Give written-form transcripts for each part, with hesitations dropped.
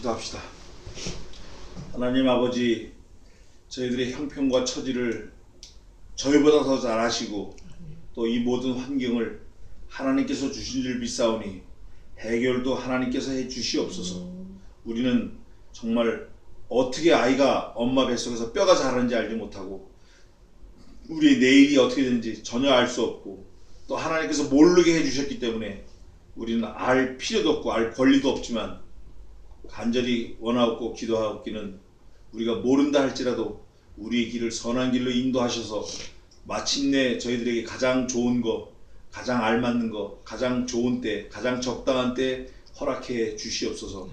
기도합시다. 하나님 아버지, 저희들의 형편과 처지를 저희보다 더 잘 아시고 또 이 모든 환경을 하나님께서 주신 줄 믿사오니 해결도 하나님께서 해 주시옵소서. 우리는 정말 어떻게 아이가 엄마 뱃속에서 뼈가 자라는지 알지 못하고 우리의 내일이 어떻게 되는지 전혀 알 수 없고 또 하나님께서 모르게 해주셨기 때문에 우리는 알 필요도 없고 알 권리도 없지만 간절히 원하옵고 기도하옵기는 우리가 모른다 할지라도 우리의 길을 선한 길로 인도하셔서 마침내 저희들에게 가장 좋은 거, 가장 알맞는 거, 가장 좋은 때, 가장 적당한 때 허락해 주시옵소서.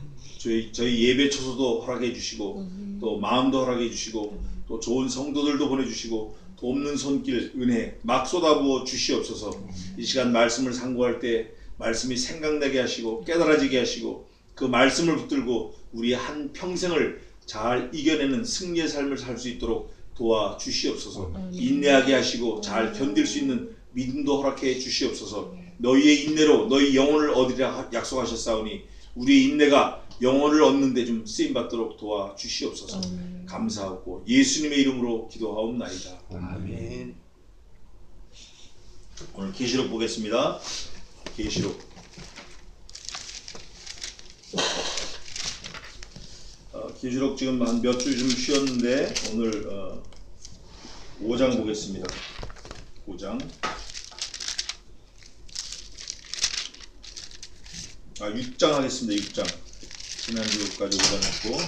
저희 예배 처소도 허락해 주시고 또 마음도 허락해 주시고 또 좋은 성도들도 보내주시고 돕는 손길 은혜 막 쏟아부어 주시옵소서. 이 시간 말씀을 상고할 때 말씀이 생각나게 하시고 깨달아지게 하시고 그 말씀을 붙들고 우리의 한 평생을 잘 이겨내는 승리의 삶을 살 수 있도록 도와주시옵소서. 인내하게 하시고 잘 견딜 수 있는 믿음도 허락해 주시옵소서. 너희의 인내로 너희 영혼을 얻으리라 약속하셨사오니 우리의 인내가 영혼을 얻는 데 좀 쓰임받도록 도와주시옵소서. 감사하고 예수님의 이름으로 기도하옵나이다. 아멘. 오늘 계시록 보겠습니다. 계시록 계시록 지금 한 몇 주 좀 쉬었는데 오늘 5장 보겠습니다. 5장 6장 하겠습니다. 6장 지난주까지 5장 했고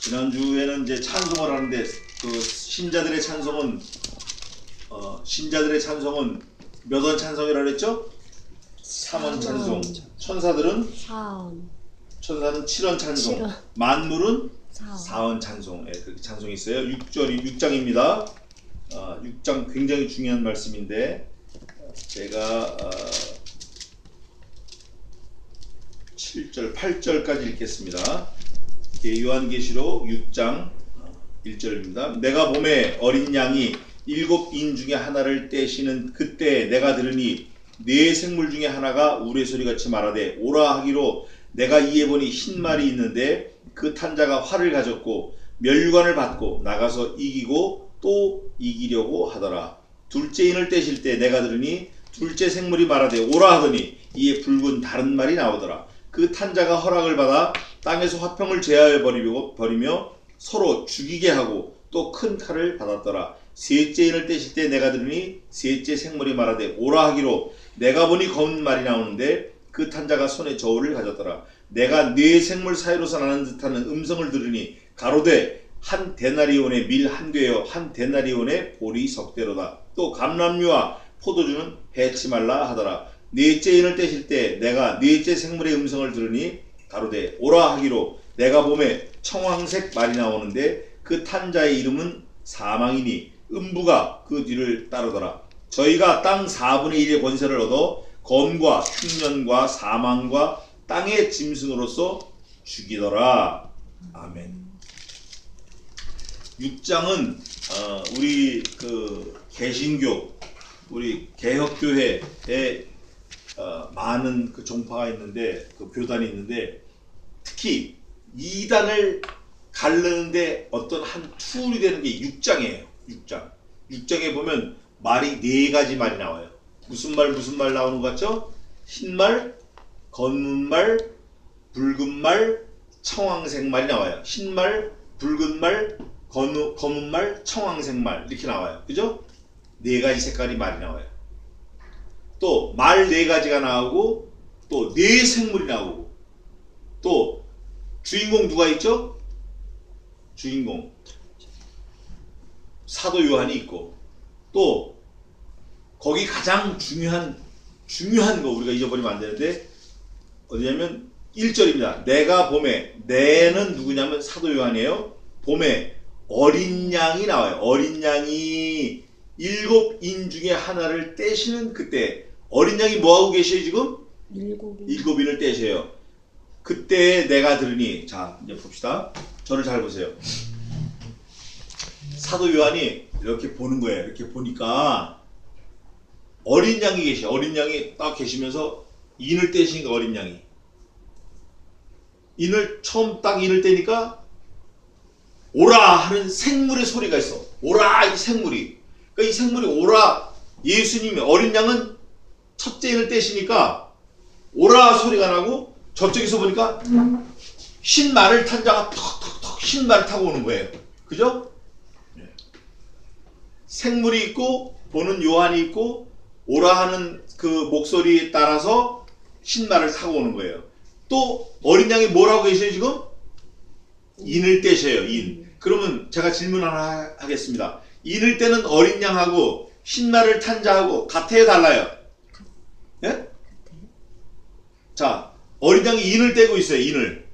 지난주에는 이제 찬송을 하는데 그 신자들의 찬송은 몇 원 찬송이라 그랬죠? 3원 찬송. 천사들은 4원. 천사는 7원 찬송. 7원. 만물은 4원 찬송. 예, 그렇게 찬송이 있어요. 6장입니다. 6장 굉장히 중요한 말씀인데 제가 7절, 8절까지 읽겠습니다. 요한계시록 6장 1절입니다. 내가 봄에 어린 양이 7인 중에 하나를 떼시는 그때 내가 들으니 네 생물 중에 하나가 우레소리같이 말하되 오라 하기로 내가 이에 보니 흰 말이 있는데 그 탄자가 활을 가졌고 멸류관을 받고 나가서 이기고 또 이기려고 하더라. 둘째 인을 떼실 때 내가 들으니 둘째 생물이 말하되 오라 하더니 이에 붉은 다른 말이 나오더라. 그 탄자가 허락을 받아 땅에서 화평을 제하여 버리며 서로 죽이게 하고 또 큰 칼을 받았더라. 셋째 인을 떼실 때 내가 들으니 셋째 생물이 말하되 오라 하기로 내가 보니 검은 말이 나오는데 그 탄자가 손에 저울을 가졌더라. 내가 네 생물 사이로서 나는 듯하는 음성을 들으니 가로되 한 데나리온의 밀 한 되어 한 데나리온의 보리 석대로다. 또 감람류와 포도주는 해치 말라 하더라. 넷째 인을 떼실 때 내가 넷째 생물의 음성을 들으니 가로되 오라 하기로 내가 봄에 청황색 말이 나오는데 그 탄자의 이름은 사망이니 음부가 그 뒤를 따르더라. 저희가 땅 4분의 1의 권세를 얻어 검과 흉년과 사망과 땅의 짐승으로서 죽이더라. 아멘. 6장은 우리 그 개신교, 우리 개혁교회에 많은 그 종파가 있는데 그 교단이 있는데 특히 이단을 가르는데 어떤 한 툴이 되는 게 6장이에요. 6장에 보면 말이 4가지 말이 나와요. 무슨 말 나오는 것 같죠? 흰말, 검은 말, 붉은 말, 청황색 말이 나와요. 흰말, 붉은 말, 검은 말, 청황색 말 이렇게 나와요. 그죠? 4가지 색깔이 말이 나와요. 또 말 4가지가 나오고 또 4생물이 나오고 또 주인공 누가 있죠? 주인공 사도 요한이 있고 또 거기 가장 중요한 거 우리가 잊어버리면 안 되는데 어디냐면 1절입니다. 내가 봄에 내는 누구냐면 사도 요한이에요. 봄에 어린 양이 나와요. 어린 양이 7인 중에 하나를 떼시는 그때 어린 양이 뭐하고 계셔요 지금? 7인을 떼셔요. 그때 내가 들으니 자 이제 봅시다. 저를 잘 보세요. 사도 요한이 이렇게 보는 거예요. 이렇게 보니까 어린 양이 계셔. 어린 양이 딱 계시면서 인을 떼시니까 어린 양이 처음 딱 인을 떼니까 오라 하는 생물의 소리가 있어. 오라 이 생물이. 그러니까 이 생물이 오라 예수님이 어린 양은 첫째 인을 떼시니까 오라 소리가 나고 저쪽에서 보니까 흰 말을 탄 자가 턱턱턱 흰 말을 타고 오는 거예요. 그죠? 생물이 있고 보는 요한이 있고 오라 하는 그 목소리에 따라서 흰 말을 타고 오는 거예요. 또 어린 양이 뭐라고 계셔요 지금? 인을 떼셔요. 인. 그러면 제가 질문 하나 하겠습니다. 인을 떼는 어린 양하고 흰 말을 탄 자하고 같아요 달라요? 예? 자 어린 양이 인을 떼고 있어요. 인을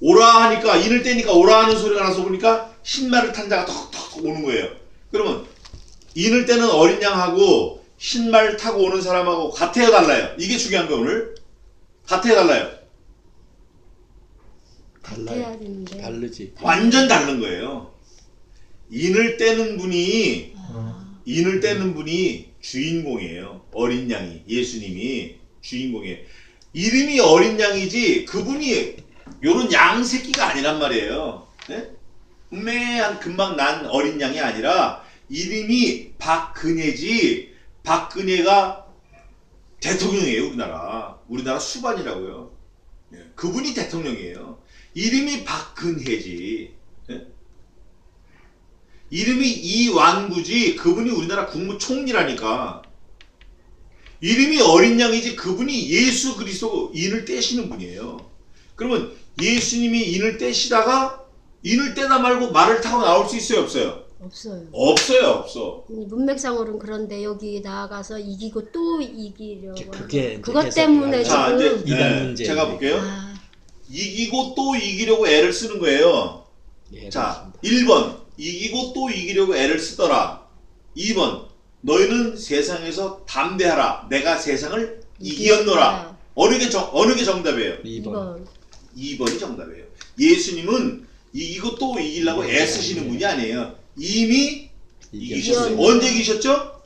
오라 하니까 인을 떼니까 오라 하는 소리가 나서 보니까 흰 말을 탄 자가 턱턱 오는 거예요. 그러면 인을 떼는 어린 양하고 흰 말 타고 오는 사람하고 같아요 달라요? 이게 중요한 거예요. 오늘 같아요 달라요? 달라요. 다르지. 완전 다른 거예요. 인을 떼는 분이 주인공이에요. 어린 양이 예수님이 주인공이에요. 이름이 어린 양이지 그분이 요런 양 새끼가 아니란 말이에요. 네? 음매한 금방 난 어린 양이 아니라 이름이 박근혜지. 박근혜가 대통령이에요. 우리나라 수반이라고요. 그분이 대통령이에요. 이름이 박근혜지. 이름이 이완구지. 그분이 우리나라 국무총리라니까. 이름이 어린 양이지 그분이 예수 그리스도 인을 떼시는 분이에요. 그러면 예수님이 인을 떼시다가 인을 떼다 말고 말을 타고 나올 수 있어요 없어요? 없어요. 없어. 문맥상으로는 그런데 여기 나아가서 이기고 또 이기려고 그게 그것 때문에 자, 지금 이제 이단 문제. 제가 볼게요. 이기고 또 이기려고 애를 쓰는 거예요. 자, 1번 이기고 또 이기려고 애를 쓰더라. 2번 너희는 세상에서 담대하라. 내가 세상을 이기었노라. 어느 게 정답이에요? 2번. 2번이 정답이에요. 예수님은 이기고 또 이기려고 애쓰시는 분이 아니에요. 이미 이기셨어요. 언제 이기셨죠?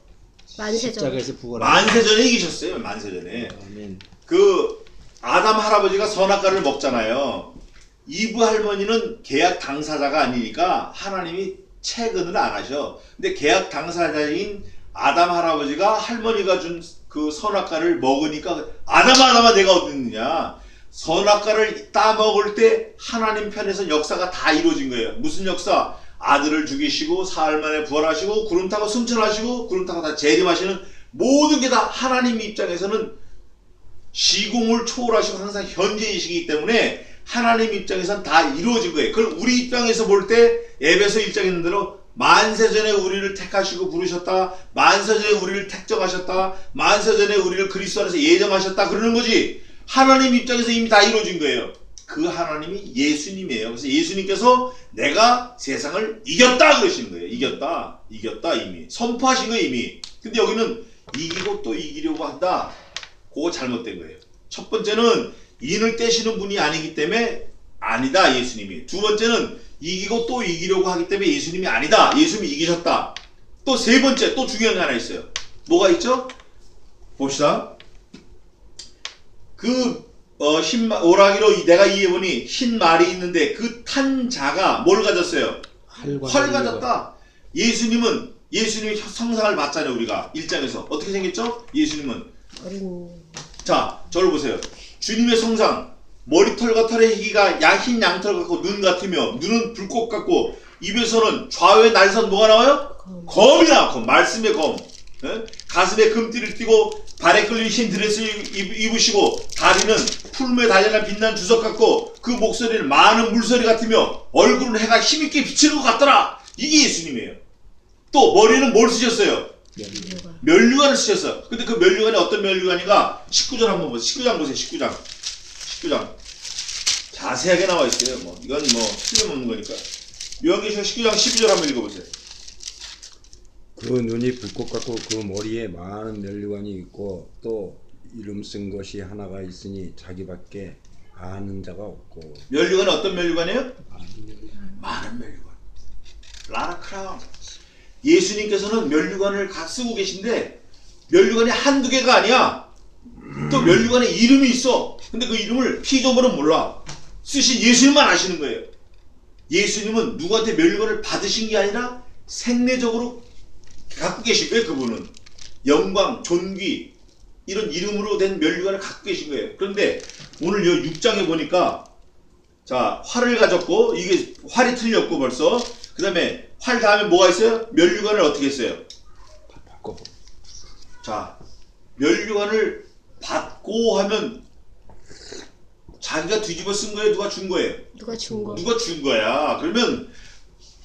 만세전. 십자가에서 부활한 만세전에 이기셨어요. 만세전에. 아멘. 그 아담 할아버지가 선악과를 먹잖아요. 이브 할머니는 계약 당사자가 아니니까 하나님이 채근을 안 하셔. 근데 계약 당사자인 아담 할아버지가 할머니가 준 그 선악과를 먹으니까 아담아 내가 어디 있느냐. 선악과를 따먹을 때 하나님 편에서 역사가 다 이루어진 거예요. 무슨 역사? 아들을 죽이시고 사흘 만에 부활하시고 구름 타고 승천하시고 구름 타고 다 재림하시는 모든 게 다 하나님 입장에서는 시공을 초월하시고 항상 현재이시기 때문에 하나님 입장에서는 다 이루어진 거예요. 그걸 우리 입장에서 볼 때 에베소 1장에 있는 대로 만세전에 우리를 택하시고 부르셨다. 만세전에 우리를 택정하셨다. 만세전에 우리를 그리스도 안에서 예정하셨다. 그러는 거지. 하나님 입장에서 이미 다 이루어진 거예요. 그 하나님이 예수님이에요. 그래서 예수님께서 내가 세상을 이겼다 그러시는 거예요. 이겼다 이미 선포하신 거예요 이미. 근데 여기는 이기고 또 이기려고 한다. 그거 잘못된 거예요. 첫 번째는 인을 떼시는 분이 아니기 때문에 아니다 예수님이. 두 번째는 이기고 또 이기려고 하기 때문에 예수님이 아니다. 예수님이 이기셨다. 또 세 번째 또 중요한 게 하나 있어요. 뭐가 있죠? 봅시다. 오라기로 내가 이해해보니 흰 말이 있는데 그 탄 자가 뭘 가졌어요? 활 가졌다. 예수님이 성상을 봤잖아요. 우리가 1장에서 어떻게 생겼죠? 예수님은 자 저를 보세요. 주님의 성상 머리털과 털의 희기가 흰 양털 같고 눈 같으며 눈은 불꽃 같고 입에서는 좌우의 날선 뭐가 나와요? 검이 나와. 말씀의 검. 가슴에 금띠를 띠고 발에 끌린 흰 드레스 입으시고 다리는 풀무에 달려난 빛난 주석 같고 그 목소리는 많은 물소리 같으며 얼굴은 해가 힘있게 비치는 것 같더라. 이게 예수님이에요. 또 머리는 뭘 쓰셨어요? 면류관을 쓰셨어요. 근데 그 면류관이 어떤 면류관인가? 19절 한번 보세요. 19장 보세요. 19장 자세하게 나와 있어요. 이건 틀림없는 거니까. 요한계시록 19장 12절 한번 읽어보세요. 그 눈이 불꽃 같고 그 머리에 많은 면류관이 있고 또 이름 쓴 것이 하나가 있으니 자기밖에 아는 자가 없고. 면류관은 어떤 면류관이에요? 많은 면류관. 라라 크라운. 예수님께서는 면류관을 쓰고 계신데 면류관이 한두 개가 아니야. 또 면류관에 이름이 있어. 근데 그 이름을 피조물은 몰라. 쓰신 예수님만 아시는 거예요. 예수님은 누구한테 면류관을 받으신 게 아니라 생내적으로 갖고 계신 거예요. 그분은 영광, 존귀 이런 이름으로 된 면류관을 갖고 계신 거예요. 그런데 오늘 이 6장에 보니까 자, 활을 가졌고 이게 활이 틀렸고 벌써 그 다음에 활 다음에 뭐가 있어요? 면류관을 어떻게 했어요? 바꿔. 자, 면류관을 받고 하면 자기가 뒤집어 쓴 거예요? 누가 준 거예요? 누가 준 거? 누가 준 거야? 그러면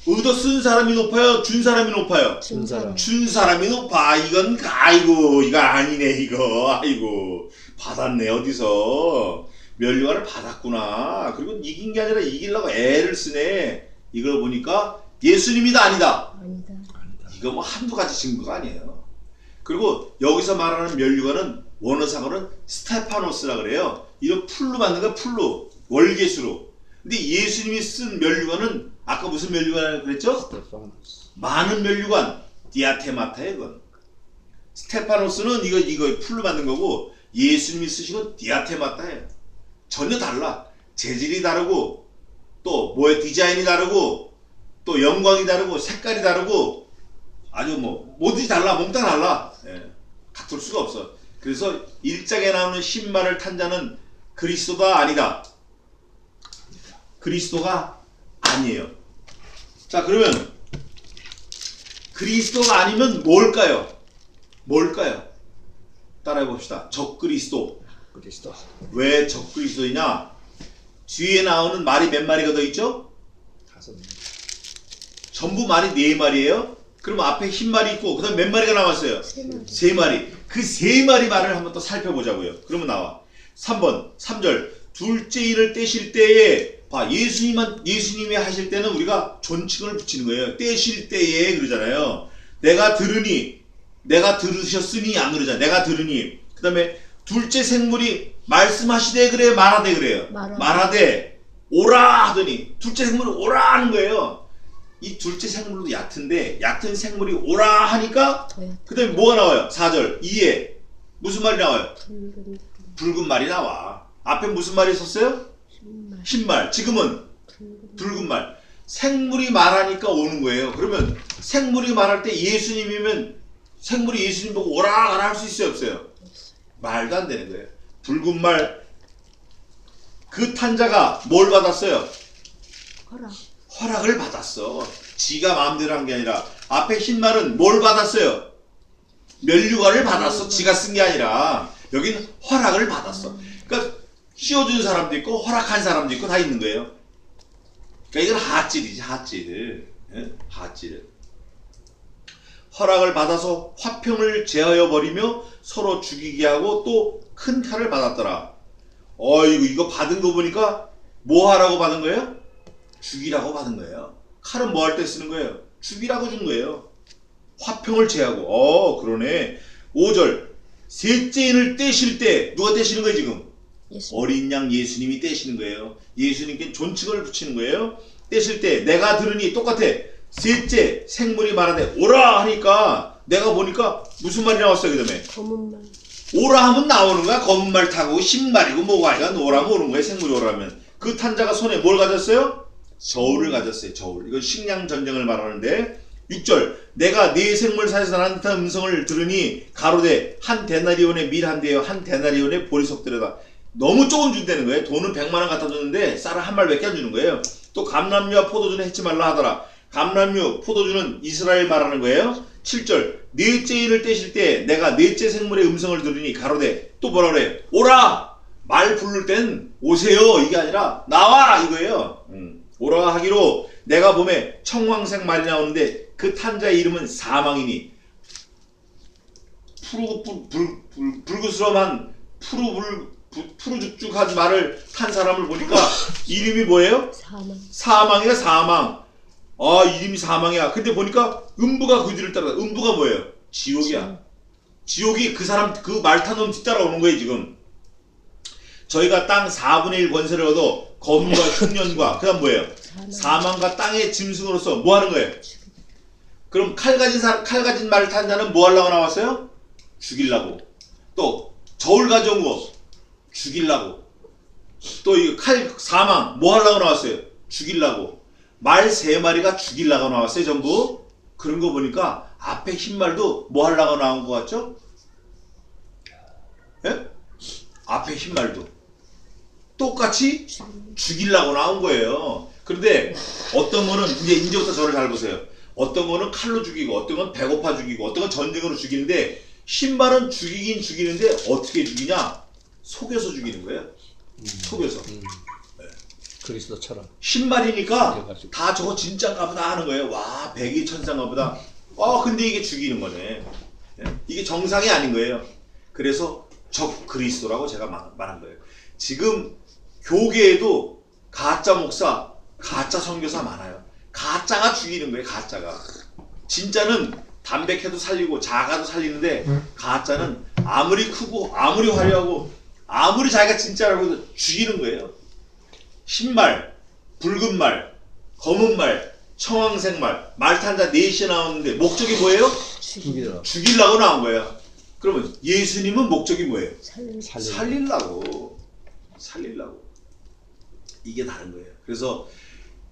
얻어 쓴 사람이 높아요? 준 사람이 높아요? 준 사람. 준 사람이 높아. 이건 아이고 이거 아니네 이거. 아이고 받았네 어디서. 면류관을 받았구나. 그리고 이긴 게 아니라 이기려고 애를 쓰네. 이걸 보니까 예수님이다 아니다? 아니다. 이거 뭐 한두 가지 증거가 아니에요. 그리고 여기서 말하는 면류관은 원어상으로는 스테파노스라 그래요. 이런 풀로 만든 거 풀로 월계수로. 근데 예수님이 쓴 면류관은 아까 무슨 면류관이라고 그랬죠? 스테파노스. 많은 면류관 디아테마타예요. 그건 스테파노스는 이거 풀로 만든 거고 예수님이 쓰신 건 디아테마타예요. 전혀 달라. 재질이 다르고 또 뭐의 디자인이 다르고 또 영광이 다르고 색깔이 다르고 아주 뭐 뭐든지 달라. 몽땅 달라. 예. 같을 수가 없어. 그래서 1장에 나오는 신발을 탄 자는 그리스도가 아니다. 그리스도가 아니에요. 자, 그러면 그리스도가 아니면 뭘까요? 뭘까요? 따라해 봅시다. 적그리스도. 그리스도. 왜 적그리스도이냐? 뒤에 나오는 말이 몇 마리가 더 있죠? 5. 전부 말이 4마리예요. 그럼 앞에 흰 말이 있고 그 다음 몇 마리가 남았어요? 3마리. 3마리. 그 3마리 말을 한번 또 살펴보자고요. 그러면 나와. 3번 3절 둘째 인을 떼실 때에 봐, 예수님이 하실 때는 우리가 존칭을 붙이는 거예요. 떼실 때에 그러잖아요. 내가 들으니, 내가 들으셨으니 안 그러잖아요. 내가 들으니. 그 다음에 둘째 생물이 말씀하시되 그래 말하되 그래요. 말하되 오라 하더니 둘째 생물이 오라 하는 거예요. 이 둘째 생물도 얕은데 얕은 생물이 오라 하니까 그 다음에 뭐가 나와요? 4절 2에 무슨 말이 나와요? 붉은 말이 나와. 앞에 무슨 말이 있었어요? 흰말. 지금은 붉은 말. 생물이 말하니까 오는 거예요. 그러면 생물이 말할 때 예수님이면 생물이 예수님 보고 오라 가라 할 수 있어요 없어요? 말도 안 되는 거예요. 붉은 말. 그 탄자가 뭘 받았어요? 허락을 받았어. 지가 마음대로 한 게 아니라 앞에 흰 말은 뭘 받았어요? 면류관을 받았어. 지가 쓴 게 아니라 여기는 허락을 받았어. 그러니까 씌워준 사람도 있고 허락한 사람도 있고 다 있는 거예요. 그러니까 이건 하찔이지 하찔. 예? 하찔. 허락을 받아서 화평을 제하여 버리며 서로 죽이게 하고 또 큰 칼을 받았더라. 이거 받은 거 보니까 뭐 하라고 받은 거예요? 죽이라고 받은 거예요. 칼은 뭐 할 때 쓰는 거예요? 죽이라고 준 거예요. 화평을 제하고. 그러네. 5절 셋째 인을 떼실 때 누가 떼시는 거예요 지금? 예수님. 어린 양 예수님이 떼시는 거예요. 예수님께 존칭을 붙이는 거예요. 떼실 때 내가 들으니 똑같아. 셋째 생물이 말하되 오라 하니까 내가 보니까 무슨 말이 나왔어요 그 다음에? 검은 말. 오라 하면 나오는 거야. 검은 말 타고 흰 말이고 뭐가 아니라 오라면 오는 거예요. 생물이 오라면. 그 탄자가 손에 뭘 가졌어요? 저울을 가졌어요. 저울. 이건 식량 전쟁을 말하는데 6절 내가 네 생물 사이에서 나는 듯한 음성을 들으니 가로되 한 데나리온의 밀 한 대여 한 데나리온의 보리석 들여다. 너무 조금 준다는 거예요. 돈은 100만원 갖다 줬는데 쌀을 한 말밖에 안 주는 거예요. 또 감람류와 포도주는 해치 말라 하더라. 감람류, 포도주는 이스라엘 말하는 거예요. 7절 넷째 인을 떼실 때 내가 넷째 생물의 음성을 들으니 가로되 또 뭐라 그래? 오라! 말 부를 땐 오세요 이게 아니라 나와 이거예요. 오라 하기로 내가 봄에 청황색 말이 나오는데 그 탄자의 이름은 사망이니 불구스럼한 푸르죽죽한 말을 탄 사람을 보니까 이름이 뭐예요? 사망이야 사망. 이름이 사망이야. 근데 보니까 음부가 그 뒤를 따라. 음부가 뭐예요? 지옥이야. 지옥이 그 사람 그 말 탄 놈 뒤따라오는 거예요 지금. 저희가 땅 4분의 1 권세를 얻어 검과 흉년과 그 다음 뭐예요? 사망과 땅의 짐승으로서 뭐 하는 거예요? 그럼 칼 가진 말을 탄 자는 뭐 하려고 나왔어요? 죽이려고. 또 저울 가져온 거 죽이려고. 또 이 칼 사망 뭐 하려고 나왔어요? 죽이려고. 말 3마리가 죽이려고 나왔어요. 전부. 그런 거 보니까 앞에 흰말도 뭐 하려고 나온 것 같죠? 예? 앞에 흰말도 똑같이 죽이려고 나온 거예요. 그런데 어떤 거는 이제부터 저를 잘 보세요. 어떤 거는 칼로 죽이고, 어떤 건 배고파 죽이고, 어떤 건 전쟁으로 죽이는데, 흰말은 죽이긴 죽이는데 어떻게 죽이냐? 속여서 죽이는 거예요. 속여서. 그리스도처럼. 흰말이니까 죽여가지고. 다 저거 진짜인가 보다 하는 거예요. 와, 백이 천사인가 보다. 근데 이게 죽이는 거네. 이게 정상이 아닌 거예요. 그래서 적 그리스도라고 제가 말한 거예요. 지금 교계에도 가짜 목사, 가짜 선교사 많아요. 가짜가 죽이는 거예요. 가짜가. 진짜는 담백해도 살리고 작아도 살리는데, 가짜는 아무리 크고 아무리 화려하고 아무리 자기가 진짜라고 해도 죽이는 거예요. 흰말, 붉은 말, 검은 말, 청황색 말, 말탄자 4시 나오는데 목적이 뭐예요? 죽이더라. 죽이려고 나온 거예요. 그러면 예수님은 목적이 뭐예요? 살리려고. 살리려고. 이게 다른 거예요. 그래서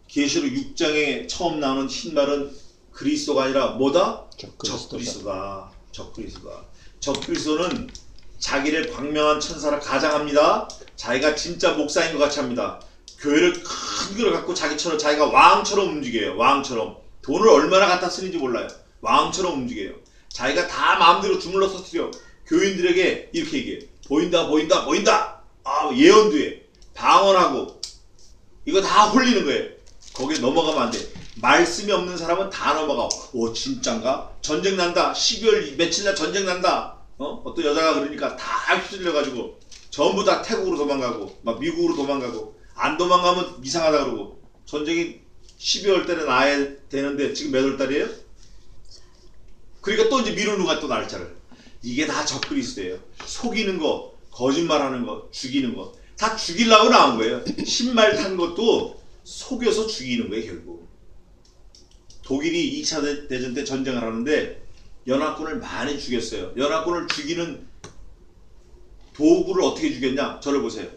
계시록 6장에 처음 나오는 흰말은 그리스도가 아니라 뭐다? 적그리스도다. 적그리스도다. 적그리스도는 자기를 광명한 천사라 가장합니다. 자기가 진짜 목사인 것 같이 합니다. 교회를 큰 거를 갖고 자기처럼, 자기가 왕처럼 움직여요. 왕처럼. 돈을 얼마나 갖다 쓰는지 몰라요. 왕처럼 움직여요. 자기가 다 마음대로 주물러 터뜨려. 교인들에게 이렇게 얘기해요. 보인다, 보인다, 보인다. 예언도 해. 방언하고. 이거 다 홀리는 거예요. 거기에 넘어가면 안 돼. 말씀이 없는 사람은 다 넘어가. 진짠가? 전쟁 난다. 12월 며칠 날 전쟁 난다. 어떤 여자가 그러니까 다 휩쓸려가지고 전부 다 태국으로 도망가고 막 미국으로 도망가고, 안 도망가면 이상하다 그러고. 전쟁이 12월 달에 나야 되는데 지금 몇 월 달이에요? 그러니까 또 이제 미루는 거야, 또 날짜를. 이게 다 적그리스도예요. 속이는 거, 거짓말하는 거, 죽이는 거. 다 죽이려고 나온 거예요. 신말 탄 것도 속여서 죽이는 거예요, 결국. 독일이 2차 대전 때 전쟁을 하는데 연합군을 많이 죽였어요. 연합군을 죽이는 도구를 어떻게 죽였냐? 저를 보세요.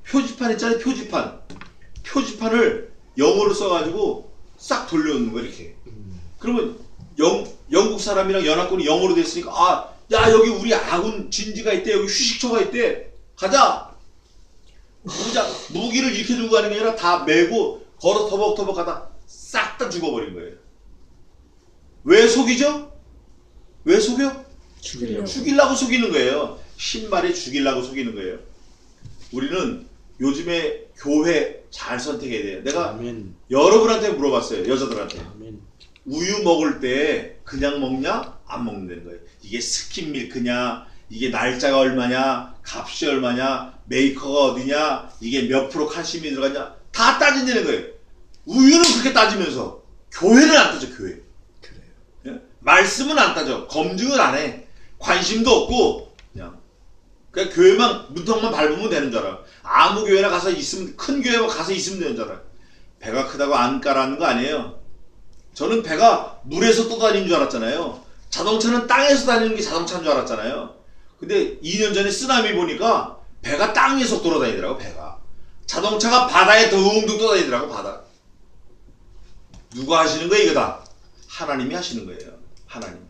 표지판 있잖아요, 표지판. 표지판을 영어로 써가지고 싹 돌려놓는 거예요, 이렇게. 그러면 영국 사람이랑 연합군이 영어로 됐으니까, 야, 여기 우리 아군 진지가 있대, 여기 휴식처가 있대, 가자. 무기를 이렇게 들고 가는 게 아니라 다 메고 걸어 터벅터벅 하다 싹 다 죽어버린 거예요. 왜 속이죠? 왜 속여? 죽이려고 속이는 거예요. 신말이 죽이려고 속이는 거예요. 우리는 요즘에 교회 잘 선택해야 돼요. 내가 아멘. 여러분한테 물어봤어요. 여자들한테. 아멘. 우유 먹을 때 그냥 먹냐? 안 먹는다는 거예요. 이게 스킨밀크냐? 이게 날짜가 얼마냐? 값이 얼마냐? 메이커가 어디냐? 이게 몇 프로 칼슘이 들어갔냐? 다 따진다는 거예요. 우유는 그렇게 따지면서 교회는 안 따져. 교회. 그래요. 예? 말씀은 안 따져. 검증을 안 해. 관심도 없고 그냥 교회만 문턱만 밟으면 되는 줄 알아. 아무 교회나 가서 있으면, 큰 교회 가서 있으면 되는 줄 알아. 배가 크다고 안 까라는 거 아니에요. 저는 배가 물에서 떠다니는 줄 알았잖아요. 자동차는 땅에서 다니는 게 자동차인 줄 알았잖아요. 근데 2년 전에 쓰나미 보니까 배가 땅 위에서 돌아다니더라고. 배가. 자동차가 바다에 둥둥 떠다니더라고. 바다. 누가 하시는 거예요? 이거 다 하나님이 하시는 거예요. 하나님.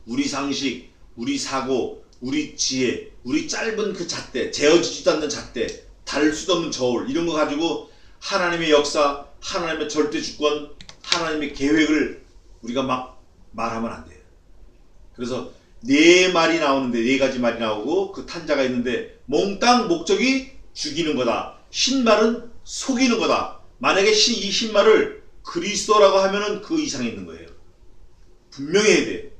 우리 상식, 우리 사고, 우리 지혜, 우리 짧은 그 잣대, 재어지지도 않는 잣대, 달 수도 없는 저울, 이런 거 가지고 하나님의 역사, 하나님의 절대 주권, 하나님의 계획을 우리가 막 말하면 안 돼요. 그래서 4말이 나오는데, 4가지 말이 나오고 그 탄자가 있는데, 몽땅 목적이 죽이는 거다. 신말은 속이는 거다. 만약에 이 신말을 그리스도라고 하면은 그 이상이 있는 거예요. 분명히 해야 돼.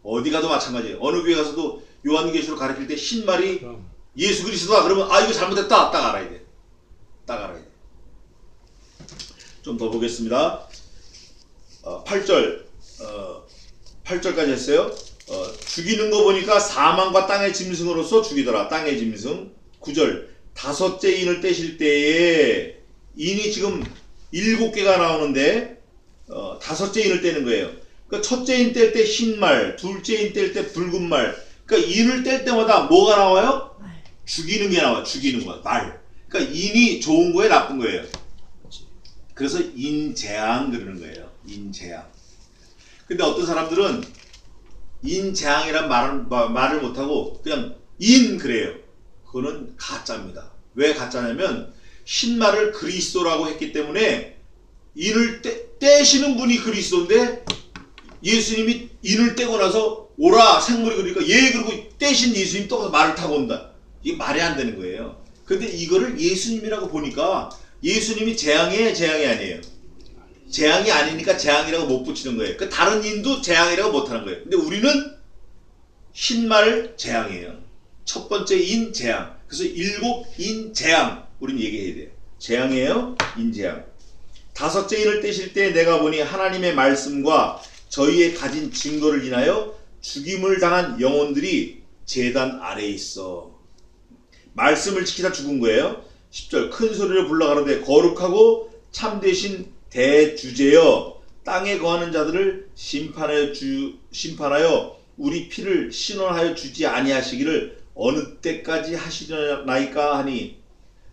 어디 가도 마찬가지예요. 어느 교회 가서도 요한계시록 가르칠 때 신말이 예수 그리스도다 그러면 이거 잘못했다 딱 알아야 돼. 딱 알아야 돼. 좀 더 보겠습니다. 8절 8절까지 했어요. 죽이는 거 보니까 사망과 땅의 짐승으로서 죽이더라. 땅의 짐승. 9절 5째 인을 떼실 때에 인이 지금 7개가 나오는데 5째 인을 떼는 거예요. 그러니까 첫째 인 뗄 때 흰말, 둘째 인 뗄 때 붉은 말. 그러니까 인을 뗄 때마다 뭐가 나와요? 죽이는 게 나와. 죽이는 거. 말. 그러니까 인이 좋은 거예요, 나쁜 거예요. 그래서 인재앙 그러는 거예요. 인재앙. 근데 어떤 사람들은 인재앙이란 말을 못하고 그냥 인 그래요. 그거는 가짜입니다. 왜 가짜냐면 흰말을 그리스도라고 했기 때문에 인을 떼시는 분이 그리스도인데 예수님이 인을 떼고 나서 오라 생물이 그러니까 그리고 떼신 예수님 또 말을 타고 온다. 이게 말이 안 되는 거예요. 근데 이거를 예수님이라고 보니까 예수님이 재앙이에요, 재앙이 아니에요? 재앙이 아니니까 재앙이라고 못 붙이는 거예요. 그 다른 인도 재앙이라고 못 하는 거예요. 근데 우리는 흰말 재앙이에요. 첫 번째 인 재앙. 그래서 7인 재앙 우린 얘기해야 돼요. 재앙이에요, 인 재앙. 다섯째 인을 떼실 때 내가 보니 하나님의 말씀과 저희의 가진 증거를 인하여 죽임을 당한 영혼들이 제단 아래에 있어. 말씀을 지키다 죽은 거예요. 10절 큰 소리를 불러 가로되 거룩하고 참되신 대주제여 땅에 거하는 자들을 심판하여 우리 피를 신원하여 주지 아니하시기를 어느 때까지 하시려나이까 하니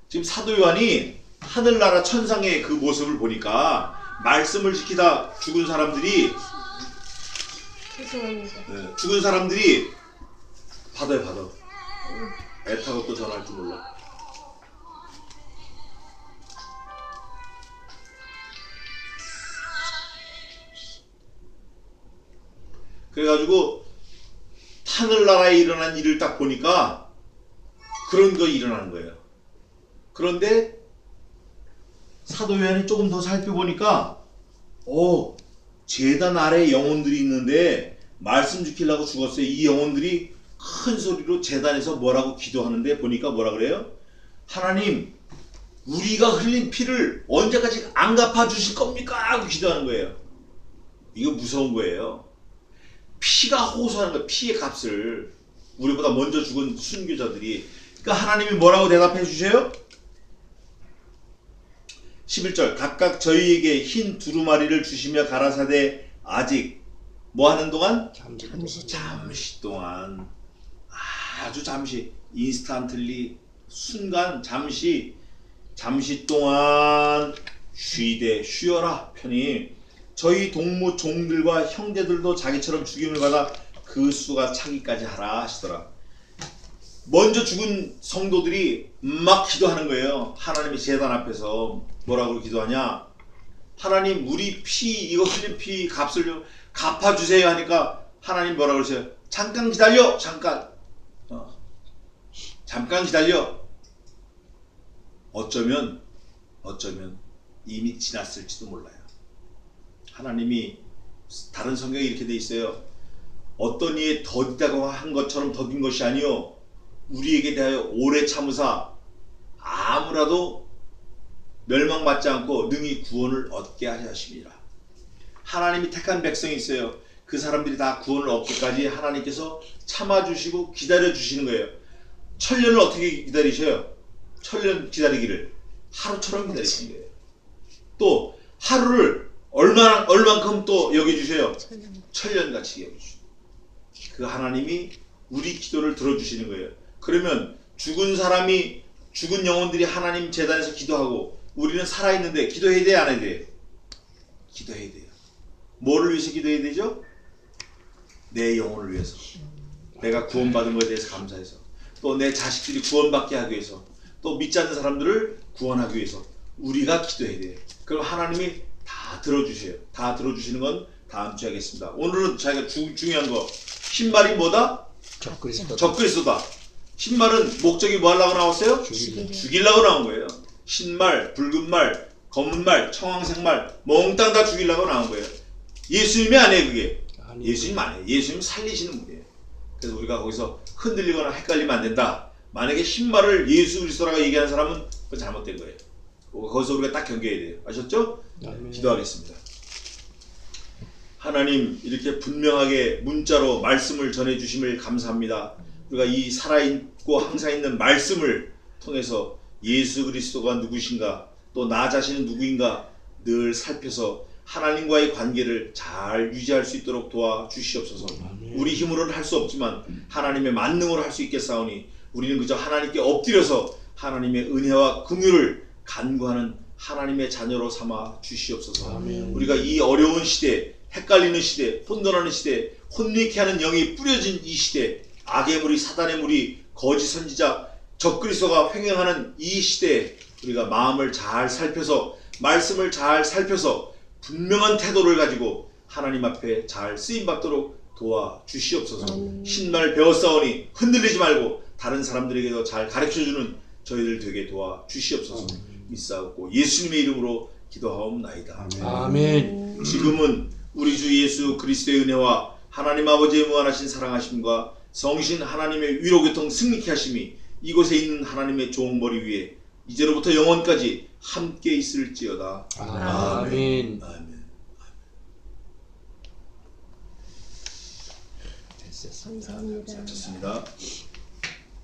지금 사도 요한이 하늘나라 천상의 그 모습을 보니까 말씀을 지키다 죽은 사람들이 죄송합니다. 죽은 사람들이 받아 애타고 또 전화할 줄 몰라. 그래가지고 하늘나라에 일어난 일을 딱 보니까 그런 거 일어나는 거예요. 그런데 사도 요한이 조금 더 살펴보니까 제단 아래에 영혼들이 있는데 말씀 지키려고 죽었어요. 이 영혼들이 큰 소리로 제단에서 뭐라고 기도하는데 보니까 뭐라 그래요? 하나님 우리가 흘린 피를 언제까지 안 갚아주실 겁니까? 하고 기도하는 거예요. 이거 무서운 거예요. 피가 호소하는 거예요. 피의 값을. 우리보다 먼저 죽은 순교자들이. 그러니까 하나님이 뭐라고 대답해 주세요? 11절 각각 저희에게 흰 두루마리를 주시며 가라사대 아직 뭐 하는 동안? 잠시 동안 아주 잠시 인스턴틀리 순간 잠시 동안 쉬어라 편히 저희 동무 종들과 형제들도 자기처럼 죽임을 받아 그 수가 차기까지 하라 하시더라. 먼저 죽은 성도들이 막 기도하는 거예요. 하나님의 제단 앞에서 뭐라고 기도하냐? 하나님 우리 피 이거 흘린 피 값을 좀 갚아주세요 하니까 하나님 뭐라고 그러세요? 잠깐 기다려. 잠깐 기다려. 어쩌면 이미 지났을지도 몰라요. 하나님이 다른 성경에 이렇게 돼 있어요. 어떤 이에 더디다고 한 것처럼 더딘 것이 아니요 우리에게 대하여 오래 참으사 아무라도 멸망받지 않고 능히 구원을 얻게 하려 하심이라. 하나님이 택한 백성이 있어요. 그 사람들이 다 구원을 얻기까지 하나님께서 참아주시고 기다려주시는 거예요. 천년을 어떻게 기다리셔요? 천년 기다리기를 하루처럼 기다리시는 거예요. 또 하루를 얼만큼 또 여겨주세요? 천년같이 여겨주시고. 그 하나님이 우리 기도를 들어주시는 거예요. 그러면 죽은 영혼들이 하나님 제단에서 기도하고 우리는 살아있는데 기도해야 돼, 안 해야 돼요? 기도해야 돼요. 뭐를 위해서 기도해야 되죠? 내 영혼을 위해서. 내가 구원받은 것에 대해서 감사해서. 또 내 자식들이 구원받게 하기 위해서. 또 믿지 않는 사람들을 구원하기 위해서. 우리가 기도해야 돼요. 그럼 하나님이 다 들어주세요. 다 들어주시는 건 다음 주에 하겠습니다. 오늘은 자기가 중요한 거. 흰말이 뭐다? 적그리스도다. 흰말은 목적이 뭐 하려고 나왔어요? 죽이려고 나온 거예요. 흰말, 붉은 말, 검은 말, 청황색 말 몽땅 다 죽이려고 나온 거예요. 예수님이 아니에요 그게. 예수님 아니에요. 예수님 살리시는 분이에요. 그래서 우리가 거기서 흔들리거나 헷갈리면 안 된다. 만약에 흰말을 예수 그리스도라고 얘기하는 사람은 그건 잘못된 거예요. 거기서 우리가 딱 경계해야 돼요. 아셨죠? 기도하겠습니다. 하나님 이렇게 분명하게 문자로 말씀을 전해주심을 감사합니다. 우리가 이 살아있고 항상 있는 말씀을 통해서 예수 그리스도가 누구신가 또 나 자신은 누구인가 늘 살펴서 하나님과의 관계를 잘 유지할 수 있도록 도와주시옵소서. 우리 힘으로는 할 수 없지만 하나님의 만능으로 할 수 있겠사오니 우리는 그저 하나님께 엎드려서 하나님의 은혜와 긍휼을 간구하는 하나님의 자녀로 삼아 주시옵소서. 우리가 이 어려운 시대, 헷갈리는 시대, 혼돈하는 시대, 혼미케 하는 영이 뿌려진 이 시대, 악의 무리, 사단의 무리, 거짓 선지자, 적그리스도가 횡행하는 이 시대에 우리가 마음을 잘 살펴서, 말씀을 잘 살펴서 분명한 태도를 가지고 하나님 앞에 잘 쓰임받도록 도와주시옵소서. 신말 배웠사오니 흔들리지 말고 다른 사람들에게도 잘 가르쳐주는 저희들 되게 도와주시옵소서. 믿사옵고 예수님의 이름으로 기도하옵나이다. 아멘. 지금은 우리 주 예수 그리스도의 은혜와 하나님 아버지의 무한하신 사랑하심과 성신 하나님의 위로교통 승리케 하심이 이곳에 있는 하나님의 좋은 머리 위에 이제로부터 영원까지 함께 있을지어다. 아멘. 아멘. 됐습니다. 감사합니다. 좋습니다.